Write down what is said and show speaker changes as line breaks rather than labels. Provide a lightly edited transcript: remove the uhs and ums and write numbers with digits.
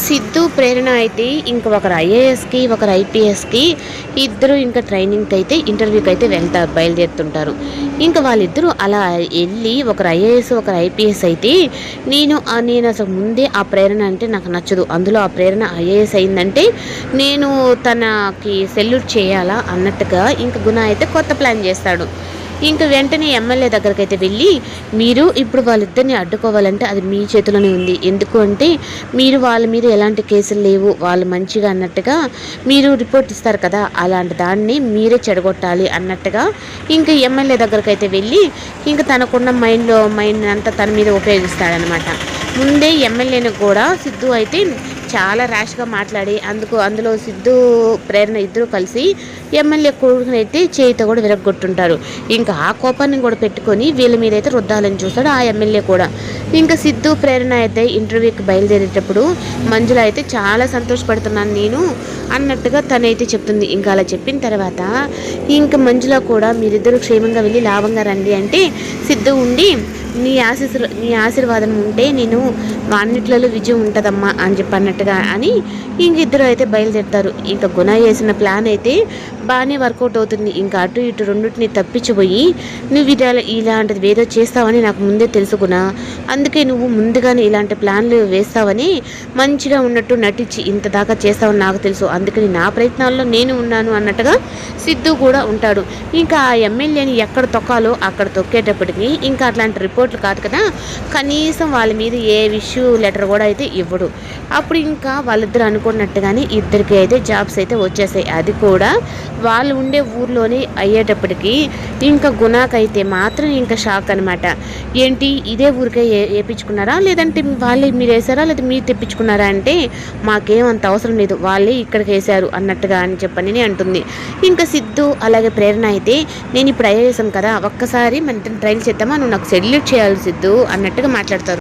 సిద్ధు, ప్రేరణ అయితే ఇంక ఒకరు ఐఏఎస్‌కి, ఒకరు ఐపీఎస్‌కి ఇద్దరు ఇంకా ట్రైనింగ్‌కి అయితే ఇంటర్వ్యూకి అయితే బయలుదేరుతుంటారు. ఇంక వాళ్ళిద్దరూ అలా ఎళ్లి ఒకరు ఐఏఎస్, ఒకరు ఐపీఎస్ అయితే నేను అసలు ముందే ఆ ప్రేరణ అంటే నాకు నచ్చదు. అందులో ఆ ప్రేరణ ఐఏఎస్ అయిందంటే నేను తనకి సెల్యూట్ చేయాలా అన్నట్టుగా ఇంక గుణ అయితే కొత్త ప్లాన్ చేస్తాడు. ఇంక వెంటనే ఎమ్మెల్యే దగ్గరకైతే వెళ్ళి, మీరు ఇప్పుడు వాళ్ళిద్దరిని అడ్డుకోవాలంటే అది మీ చేతిలోనే ఉంది. ఎందుకు అంటే మీరు వాళ్ళ మీద ఎలాంటి కేసులు లేవు, వాళ్ళు మంచిగా అన్నట్టుగా మీరు రిపోర్ట్ ఇస్తారు కదా, అలాంటి దాన్ని మీరే చెడగొట్టాలి అన్నట్టుగా ఇంక ఎమ్మెల్యే దగ్గరకైతే వెళ్ళి ఇంక తనకున్న మైండ్ అంతా తన మీద ఉపయోగిస్తాడనమాట. ముందే ఎమ్మెల్యేని కూడా సిద్ధు అయితే చాలా ర్యాష్గా మాట్లాడి అందులో సిద్ధు, ప్రేరణ ఇద్దరు కలిసి ఎమ్మెల్యే కొడుకునైతే చేయితో కూడా విరగొట్టుంటారు. ఇంకా ఆ కోపాన్ని కూడా పెట్టుకొని వీళ్ళ మీద అయితే రుద్దాలని చూస్తాడు ఆ ఎమ్మెల్యే కూడా. ఇంకా సిద్ధు, ప్రేరణ అయితే ఇంటర్వ్యూకి బయలుదేరేటప్పుడు మంజుల అయితే చాలా సంతోషపడుతున్నాను నేను అన్నట్టుగా తనైతే చెప్తుంది. ఇంకా అలా చెప్పిన తర్వాత ఇంకా మంజుల కూడా మీరిద్దరూ క్షేమంగా వెళ్ళి లాభంగా రండి అంటే సిద్ధు ఉండి నీ ఆశీర్వాదం ఉంటే నేను అన్నిట్లలో విజయం ఉంటుందమ్మా అని చెప్పి అన్నట్టుగా అని ఇంక ఇద్దరు అయితే బయలుదేరుతారు. ఇంకా గుణ వేసిన ప్లాన్ అయితే బాగానే వర్కౌట్ అవుతుంది. ఇంకా అటు ఇటు రెండింటిని తప్పించిపోయి నువ్వు ఇలాంటిది ఏదో చేస్తావని నాకు ముందే తెలుసుకున్నా, అందుకే నువ్వు ముందుగానే ఇలాంటి ప్లాన్లు వేస్తావని మంచిగా ఉన్నట్టు నటించి ఇంత దాకా చేస్తావని నాకు తెలుసు, అందుకని నా ప్రయత్నాల్లో నేను ఉన్నాను అన్నట్టుగా సిద్ధు కూడా ఉంటాడు. ఇంకా ఆ ఎమ్మెల్యేని ఎక్కడ తొక్కాలో అక్కడ తొక్కేటప్పటికి ఇంకా అట్లాంటి రిపోర్ట్లు కాదు కదా, కనీసం వాళ్ళ మీద ఏ ఇష్యూ లెటర్ కూడా అయితే ఇవ్వడు. అప్పుడు ఇంకా వాళ్ళిద్దరు అనుకున్నట్టుగానే ఇద్దరికి అయితే జాబ్స్ అయితే వచ్చేసాయి. అది కూడా వాళ్ళు ఉండే ఊర్లోనే అయ్యేటప్పటికి ఇంకా గుణాకైతే మాత్రం ఇంకా షాక్ అనమాట. ఏంటి ఇదే ఊరికే వేయించుకున్నారా, లేదంటే వాళ్ళే మీరు వేసారా, లేదా మీరు తెప్పించుకున్నారా అంటే మాకేం అంత అవసరం లేదు, వాళ్ళే ఇక్కడికి వేశారు అన్నట్టుగా అని చెప్పని అంటుంది. ఇంకా సిద్ధు అలాగే ప్రేరణ అయితే నేను ఇప్పుడు ఐఏఎస్ కదా, ఒక్కసారి మన ట్రైల్ చేద్దామా, నువ్వు నాకు సెల్యూట్ చేయాలి సిద్ధు అన్నట్టుగా మాట్లాడతారు.